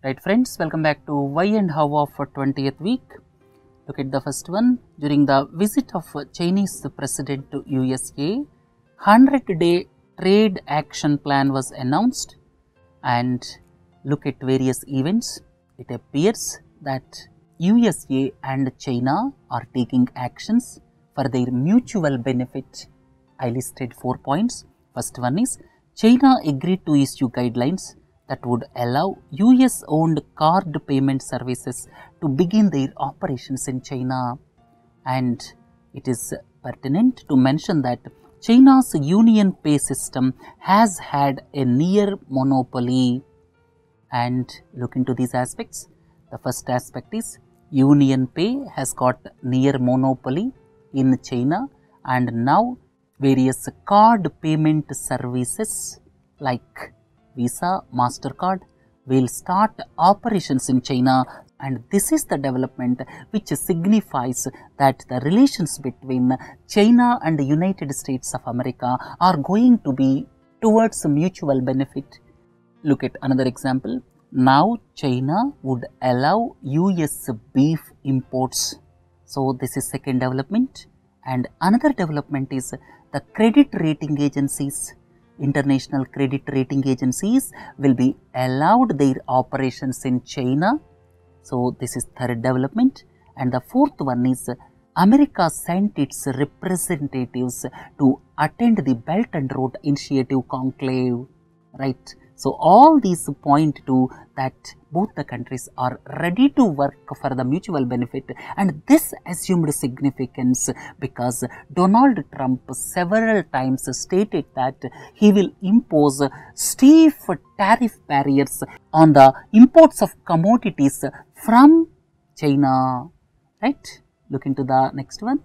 Right friends, welcome back to Why and How of 20th week. Look at the first one. During the visit of Chinese President to USA, 100-day trade action plan was announced, and look at various events. It appears that USA and China are taking actions for their mutual benefit. I listed 4 points. First one is China agreed to issue guidelines that would allow US-owned card payment services to begin their operations in China. And it is pertinent to mention that China's Union Pay system has had a near monopoly. And look into these aspects. The first aspect is Union Pay has got near monopoly in China, and now various card payment services like Visa, MasterCard will start operations in China, and this is the development which signifies that the relations between China and the United States of America are going to be towards mutual benefit. Look at another example. Now China would allow US beef imports. So this is second development. And another development is the credit rating agencies. International credit rating agencies will be allowed their operations in China. So this is third development. And the fourth one is America sent its representatives to attend the Belt and Road Initiative conclave, right? So all these point to that both the countries are ready to work for the mutual benefit, and this assumed significance because Donald Trump several times stated that he will impose stiff tariff barriers on the imports of commodities from China, right? Look into the next one.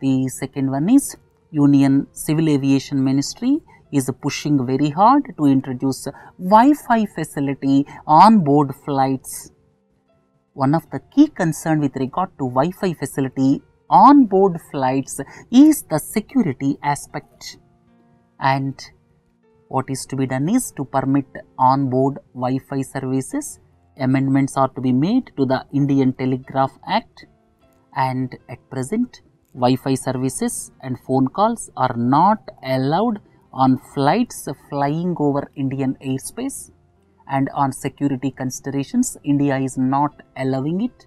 The second one is Union Civil Aviation Ministry is pushing very hard to introduce Wi-Fi facility on board flights. One of the key concerns with regard to Wi-Fi facility on board flights is the security aspect, and what is to be done is to permit on board Wi-Fi services. Amendments are to be made to the Indian Telegraph Act, and at present Wi-Fi services and phone calls are not allowed on flights flying over Indian airspace, and on security considerations India is not allowing it.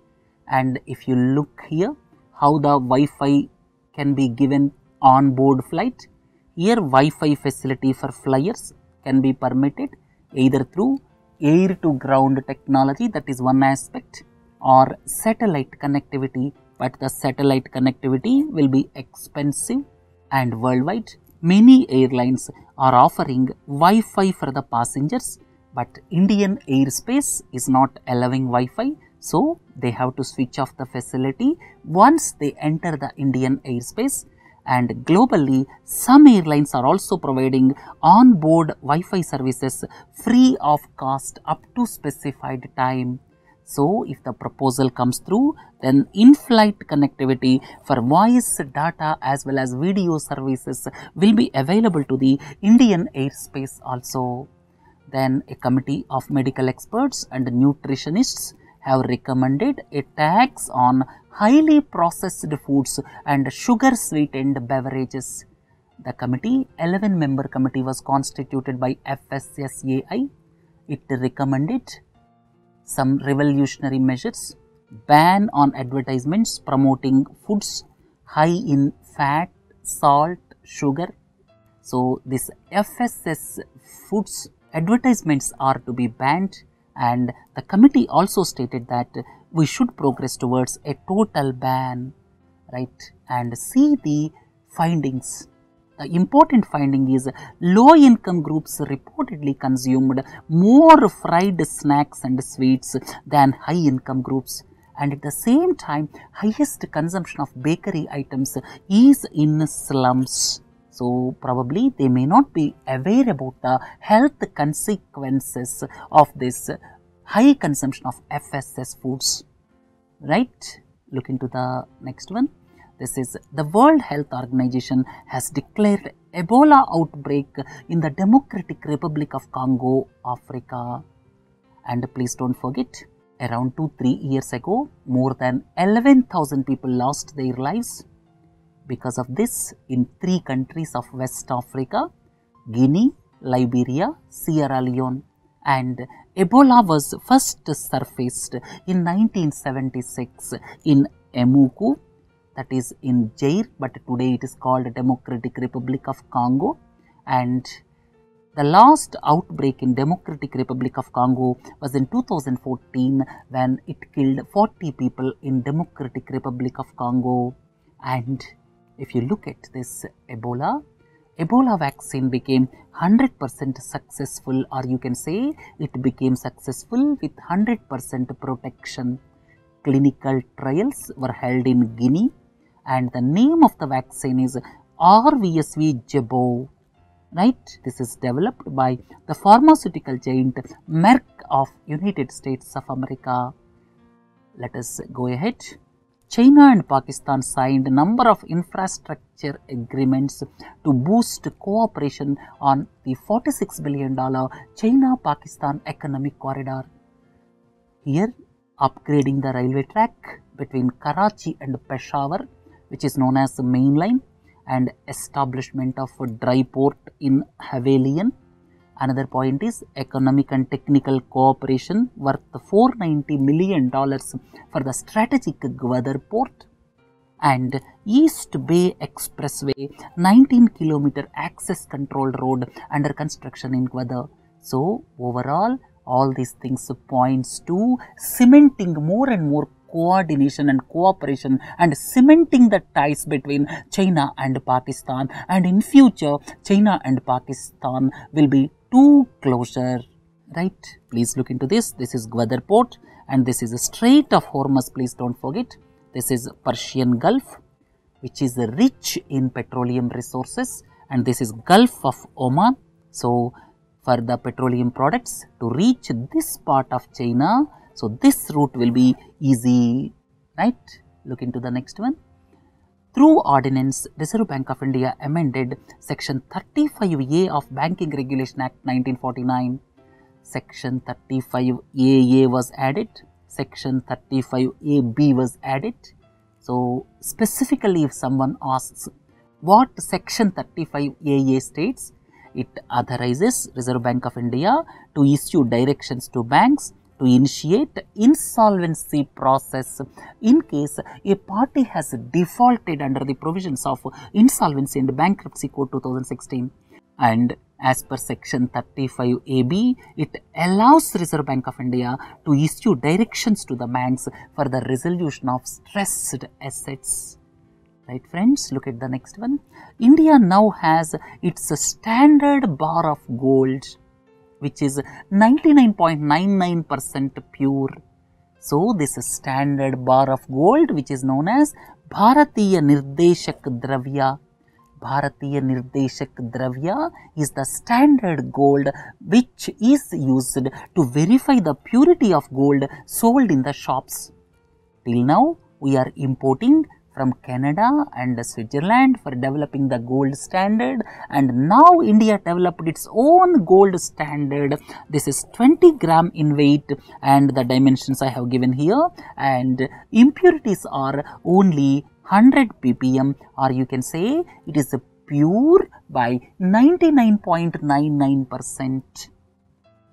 And if you look here how the Wi-Fi can be given on board flight, here Wi-Fi facility for flyers can be permitted either through air to ground technology, that is one aspect, or satellite connectivity, but the satellite connectivity will be expensive, and worldwide many airlines are offering Wi-Fi for the passengers, but Indian airspace is not allowing Wi-Fi, so they have to switch off the facility once they enter the Indian airspace. And globally, some airlines are also providing on-board Wi-Fi services free of cost up to specified time. So if the proposal comes through, then in-flight connectivity for voice, data as well as video services will be available to the Indian airspace also. Then a committee of medical experts and nutritionists have recommended a tax on highly processed foods and sugar sweetened beverages. The committee, 11-member committee, was constituted by FSSAI. It recommended some revolutionary measures: ban on advertisements promoting foods high in fat, salt, sugar. So this FSS foods advertisements are to be banned, and the committee also stated that we should progress towards a total ban, right? And see the findings. The important finding is low income groups reportedly consumed more fried snacks and sweets than high income groups, and at the same time highest consumption of bakery items is in slums. So probably they may not be aware about the health consequences of this high consumption of FSS foods, right? Look into the next one. This is the World Health Organization has declared Ebola outbreak in the Democratic Republic of Congo, Africa. And please don't forget, around 2-3 years ago, more than 11,000 people lost their lives because of this in 3 countries of West Africa: Guinea, Liberia, Sierra Leone. And Ebola was first surfaced in 1976 in Emuku, that is in Zaire, but today it is called Democratic Republic of Congo. And the last outbreak in Democratic Republic of Congo was in 2014 when it killed 40 people in Democratic Republic of Congo. And if you look at this Ebola vaccine became 100% successful, or you can say it became successful with 100% protection. Clinical trials were held in Guinea, and the name of the vaccine is RVSV Jebo. Right? This is developed by the pharmaceutical giant Merck of United States of America. Let us go ahead. China and Pakistan signed a number of infrastructure agreements to boost cooperation on the $46 billion China-Pakistan economic corridor. Here, upgrading the railway track between Karachi and Peshawar, which is known as the main line, and establishment of a dry port in Havelian. Another point is economic and technical cooperation worth $490 million for the strategic Gwadar port, and East Bay Expressway 19-kilometer access control road under construction in Gwadar. So overall, all these things points to cementing more and more coordination and cooperation and cementing the ties between China and Pakistan, and in future China and Pakistan will be too closer, right? Please look into this. This is Gwadar port and this is a Strait of Hormuz. Please don't forget, this is Persian Gulf, which is rich in petroleum resources, and this is Gulf of Oman. So for the petroleum products to reach this part of China, so this route will be easy, right? Look into the next one. Through Ordinance, Reserve Bank of India amended Section 35A of Banking Regulation Act 1949. Section 35AA was added, Section 35AB was added. So specifically, if someone asks what Section 35AA states, it authorizes Reserve Bank of India to issue directions to banks to initiate insolvency process in case a party has defaulted under the provisions of Insolvency and Bankruptcy Code 2016. And as per Section 35AB, it allows Reserve Bank of India to issue directions to the banks for the resolution of stressed assets. Right, friends, look at the next one. India now has its standard bar of gold, which is 99.99% pure. So this standard bar of gold, which is known as Bharatiya Nirdeshak Dravya. Bharatiya Nirdeshak Dravya is the standard gold which is used to verify the purity of gold sold in the shops. Till now, we are importing from Canada and Switzerland for developing the gold standard, and now India developed its own gold standard. This is 20 gram in weight and the dimensions I have given here, and impurities are only 100 ppm, or you can say it is pure by 99.99%.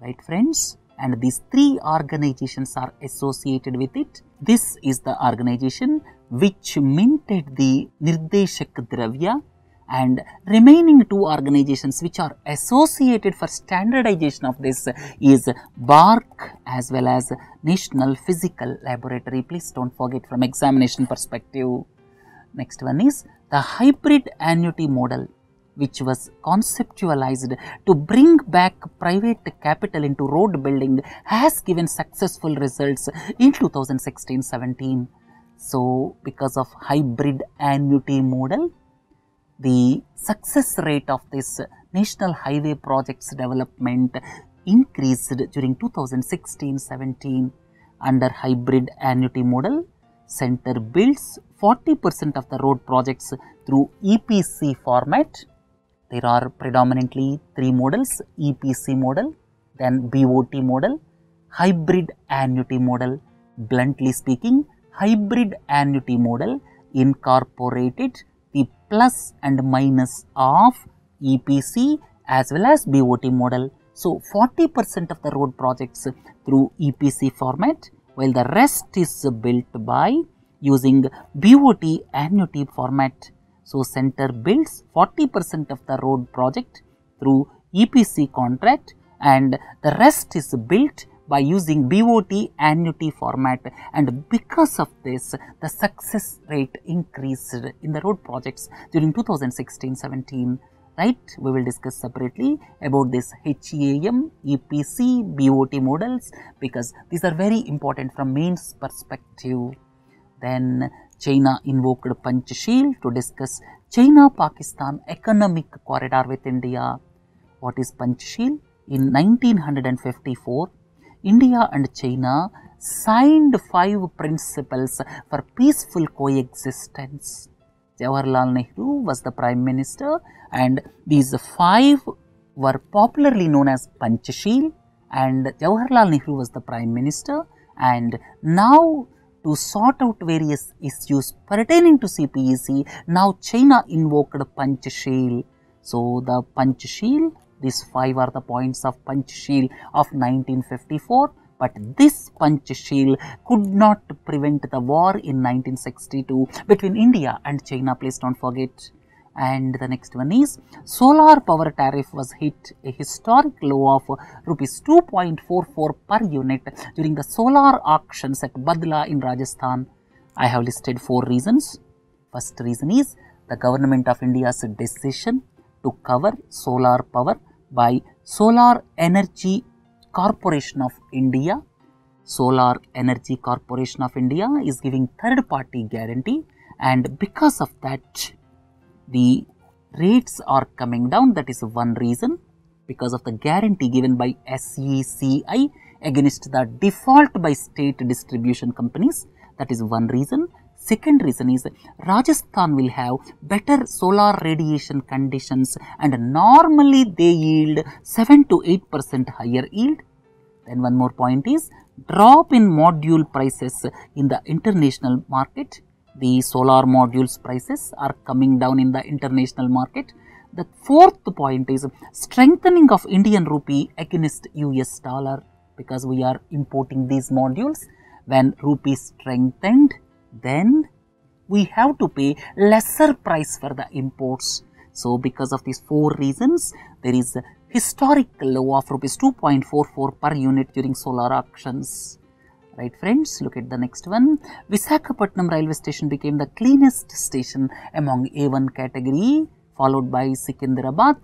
Right, friends? And these 3 organizations are associated with it. This is the organization which minted the Nirdeshak Dravya, and remaining 2 organizations which are associated for standardization of this is BARC as well as National Physical Laboratory. Please don't forget from examination perspective. Next one is the hybrid annuity model, which was conceptualized to bring back private capital into road building, has given successful results in 2016-17. So, because of hybrid annuity model, the success rate of this national highway projects development increased during 2016-17. Under hybrid annuity model, center builds 40% of the road projects through EPC format. There are predominantly 3 models: EPC model, then BOT model, hybrid annuity model. Bluntly speaking, hybrid annuity model incorporated the plus and minus of EPC as well as BOT model. So, 40% of the road projects through EPC format, while the rest is built by using BOT annuity format. So, center builds 40% of the road project through EPC contract and the rest is built by using BOT annuity format, and because of this the success rate increased in the road projects during 2016-17. Right, we will discuss separately about this HAM, EPC, BOT models because these are very important from mains perspective. Then China invoked Panchashil to discuss China-Pakistan economic corridor with India. What is Panchashil? In 1954, India and China signed 5 principles for peaceful coexistence. Jawaharlal Nehru was the Prime Minister and these 5 were popularly known as Panchashil, and Jawaharlal Nehru was the Prime Minister, and now to sort out various issues pertaining to CPEC, now China invoked Panchashil. So, the Panchashil, these 5 are the points of Panchashil of 1954, but this Panchashil could not prevent the war in 1962 between India and China, please don't forget. And the next one is solar power tariff was hit a historic low of rupees 2.44 per unit during the solar auctions at Badla in Rajasthan. I have listed 4 reasons. First reason is the government of India's decision to cover solar power by Solar Energy Corporation of India. Solar Energy Corporation of India is giving third party guarantee, and because of that the rates are coming down. That is one reason, because of the guarantee given by SECI against the default by state distribution companies. That is one reason. Second reason is Rajasthan will have better solar radiation conditions and normally they yield 7 to 8% higher yield. Then one more point is drop in module prices in the international market. The solar modules prices are coming down in the international market. The fourth point is strengthening of Indian rupee against US dollar, because we are importing these modules. When rupee strengthened, then we have to pay lesser price for the imports. So, because of these 4 reasons, there is a historic low of rupees 2.44 per unit during solar auctions. Right friends, look at the next one. Visakhapatnam railway station became the cleanest station among A1 category, followed by Secunderabad.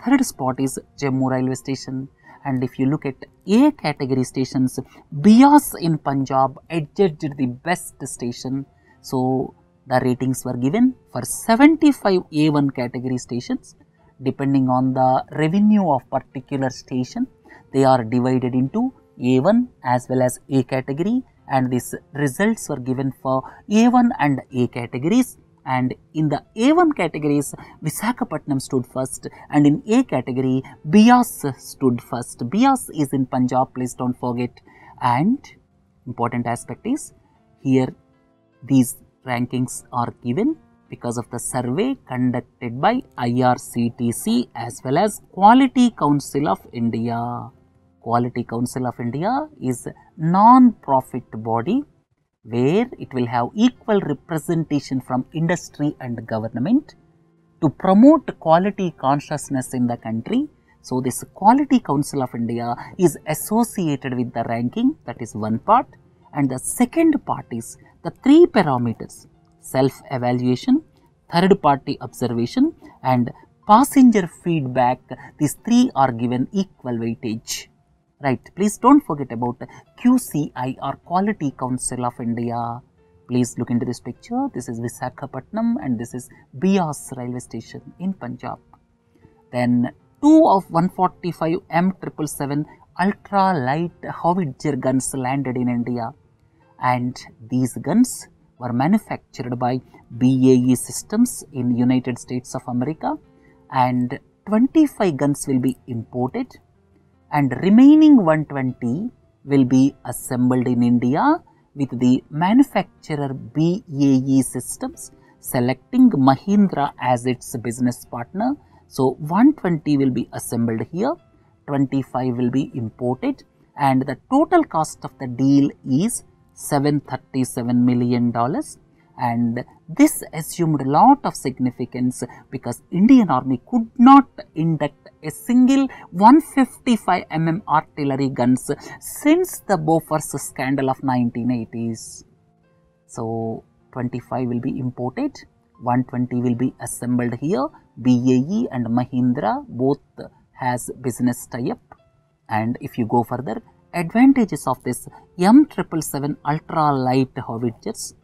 Third spot is Jammu railway station. And if you look at A category stations, Bias in Punjab adjudged the best station. So, the ratings were given for 75 A1 category stations. Depending on the revenue of particular station, they are divided into A1 as well as A category, and these results were given for A1 and A categories. And in the A1 categories, Visakhapatnam stood first, and in A category, Bias stood first. Bias is in Punjab, please don't forget. And important aspect is here these rankings are given because of the survey conducted by IRCTC as well as Quality Council of India. Quality Council of India is a non-profit body where it will have equal representation from industry and government to promote quality consciousness in the country. So, this Quality Council of India is associated with the ranking, that is one part, and the second part is the 3 parameters: self-evaluation, third-party observation and passenger feedback. These 3 are given equal weightage. Right, please don't forget about QCI or Quality Council of India. Please look into this picture. This is Visakhapatnam and this is Bias railway station in Punjab. Then 2 of 145 M777 ultra light howitzer guns landed in India, and these guns were manufactured by BAE Systems in United States of America, and 25 guns will be imported and remaining 120 will be assembled in India with the manufacturer BAE Systems selecting Mahindra as its business partner. So 120 will be assembled here, 25 will be imported, and the total cost of the deal is $737 million. And this assumed a lot of significance because Indian Army could not induct a single 155 mm artillery guns since the Bofors scandal of 1980s. So 25 will be imported, 120 will be assembled here. BAE and Mahindra both has business tie-up. And if you go further, advantages of this M777 ultra light howitzers.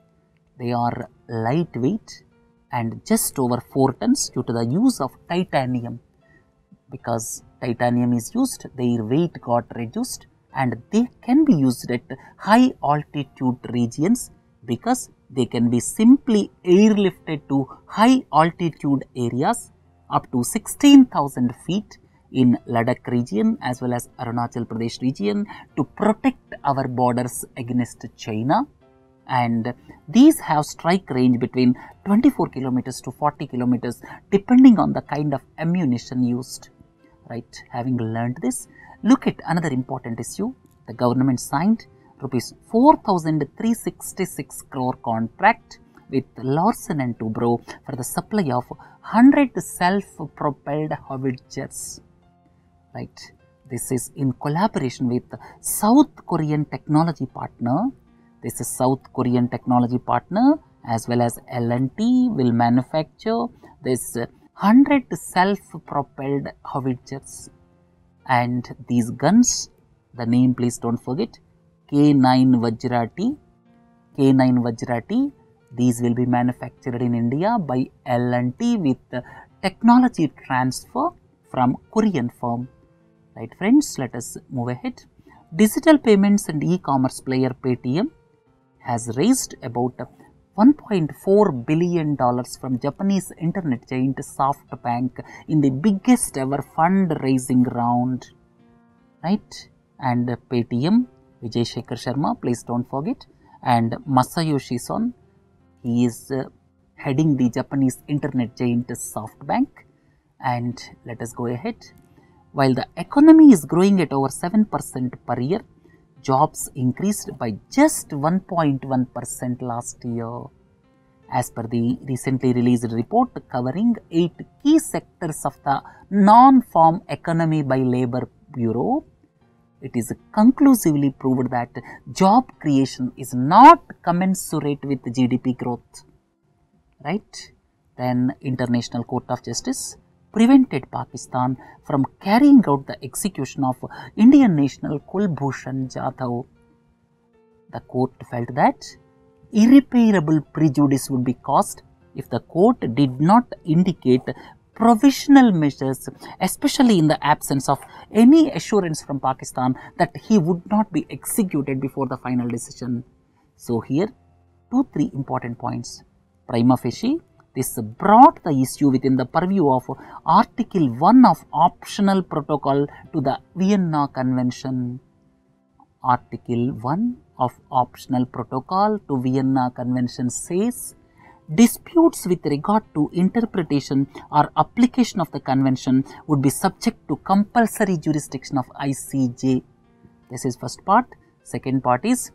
They are lightweight and just over 4 tons due to the use of titanium. Because titanium is used, their weight got reduced and they can be used at high altitude regions because they can be simply airlifted to high altitude areas up to 16,000 feet in Ladakh region as well as Arunachal Pradesh region to protect our borders against China. And these have strike range between 24 kilometers to 40 kilometers depending on the kind of ammunition used. Right, having learned this, look at another important issue. The government signed rupees 4,366 crore contract with Larsen and Toubro for the supply of 100 self-propelled howitzers. Right, this is in collaboration with South Korean technology partner. This is South Korean technology partner as well as L&T will manufacture this 100 self-propelled howitzers. And these guns, the name please don't forget, K9 Vajrati. K9 Vajrati, these will be manufactured in India by L&T with technology transfer from Korean firm. Right friends, let us move ahead. Digital payments and e-commerce player Paytm has raised about $1.4 billion from Japanese internet giant SoftBank in the biggest ever fundraising round. Right? And Paytm, Vijay Shekhar Sharma, please don't forget, and Masayoshi Son, he is heading the Japanese internet giant SoftBank. And let us go ahead. While the economy is growing at over 7% per year, jobs increased by just 1.1% last year. As per the recently released report covering 8 key sectors of the non-farm economy by Labour Bureau, it is conclusively proved that job creation is not commensurate with GDP growth. Right? Then International Court of Justice prevented Pakistan from carrying out the execution of Indian national Kulbhushan Jadhav. The court felt that irreparable prejudice would be caused if the court did not indicate provisional measures, especially in the absence of any assurance from Pakistan that he would not be executed before the final decision. So here 2-3 important points. Prima facie, this brought the issue within the purview of Article 1 of Optional Protocol to the Vienna Convention. Article 1 of Optional Protocol to Vienna Convention says, disputes with regard to interpretation or application of the convention would be subject to compulsory jurisdiction of ICJ. This is first part. Second part is,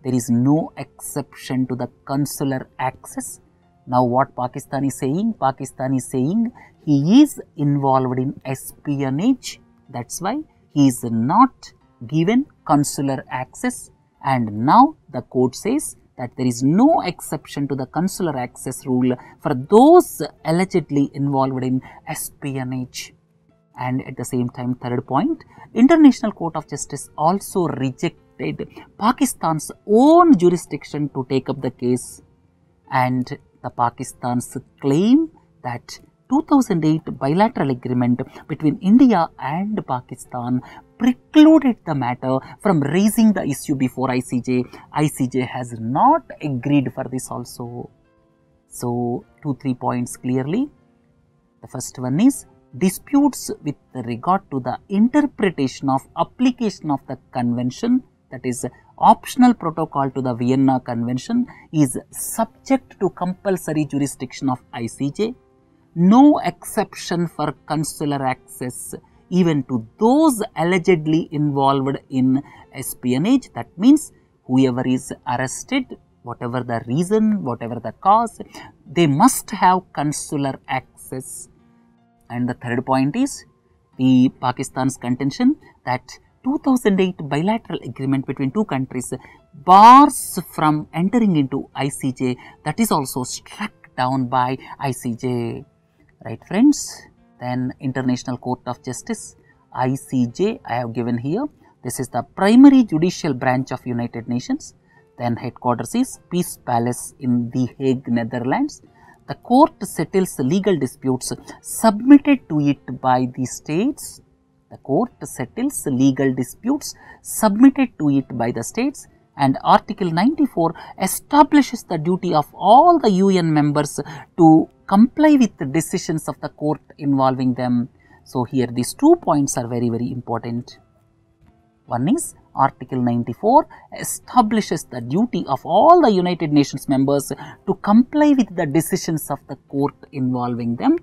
there is no exception to the consular access. Now what Pakistan is saying? Pakistan is saying he is involved in espionage. That's why he is not given consular access. And now the court says that there is no exception to the consular access rule for those allegedly involved in espionage. And at the same time, third point, International Court of Justice also rejected Pakistan's own jurisdiction to take up the case. And the Pakistan's claim that 2008 bilateral agreement between India and Pakistan precluded the matter from raising the issue before ICJ. ICJ has not agreed for this also. So 2-3 points clearly. The first one is disputes with regard to the interpretation of application of the convention, that is optional protocol to the Vienna Convention, is subject to compulsory jurisdiction of ICJ. No exception for consular access even to those allegedly involved in espionage. That means whoever is arrested, whatever the reason, whatever the cause, they must have consular access. And the third point is the Pakistan's contention that 2008 bilateral agreement between two countries bars from entering into ICJ, that is also struck down by ICJ. Right friends, then International Court of Justice, ICJ, I have given here. This is the primary judicial branch of United Nations. Then headquarters is Peace Palace in The Hague, Netherlands. The court settles legal disputes submitted to it by the states. The court settles legal disputes submitted to it by the states, and Article 94 establishes the duty of all the UN members to comply with the decisions of the court involving them. So here these 2 points are very, very important. One is Article 94 establishes the duty of all the United Nations members to comply with the decisions of the court involving them.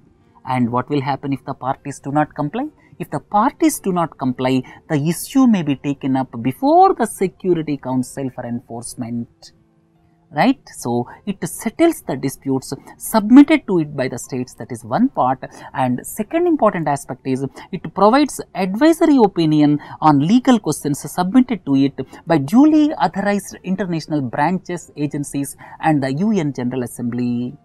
And what will happen if the parties do not comply? If the parties do not comply, the issue may be taken up before the Security Council for enforcement. Right? So, it settles the disputes submitted to it by the states, that is one part. And second important aspect is it provides advisory opinion on legal questions submitted to it by duly authorized international branches, agencies and the UN General Assembly.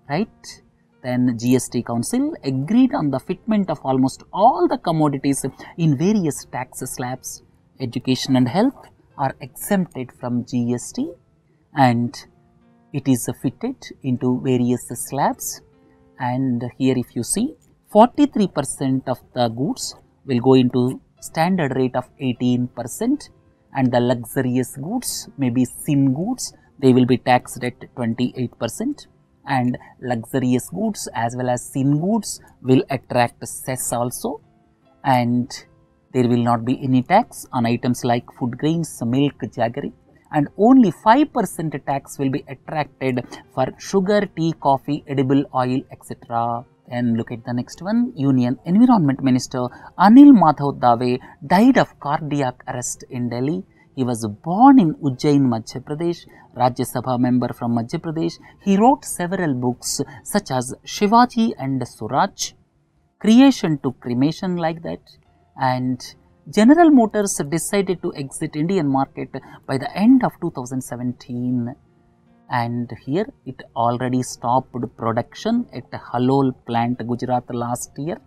Right? Then GST Council agreed on the fitment of almost all the commodities in various tax slabs. Education and health are exempted from GST, and it is fitted into various slabs. And here if you see, 43% of the goods will go into standard rate of 18%, and the luxurious goods, maybe sin goods, they will be taxed at 28%, and luxurious goods as well as sin goods will attract cess also, and there will not be any tax on items like food grains, milk, jaggery, and only 5% tax will be attracted for sugar, tea, coffee, edible oil, etc. And look at the next one. Union Environment Minister Anil Madhav Dave died of cardiac arrest in Delhi. He was born in Ujjain, Madhya Pradesh, Rajya Sabha member from Madhya Pradesh. He wrote several books such as Shivaji and Suraj, Creation to Cremation, like that. And General Motors decided to exit Indian market by the end of 2017. And here it already stopped production at Halol plant, Gujarat last year.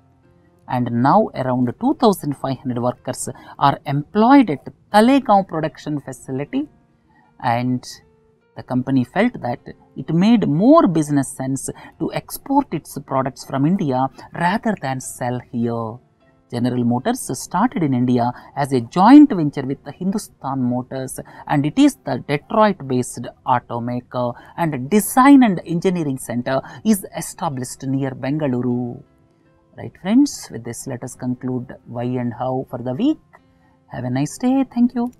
And now around 2,500 workers are employed at Talegaon production facility, and the company felt that it made more business sense to export its products from India rather than sell here. General Motors started in India as a joint venture with the Hindustan Motors, and it is the Detroit-based automaker, and design and engineering center is established near Bengaluru. Right friends, with this let us conclude why and how for the week. Have a nice day. Thank you.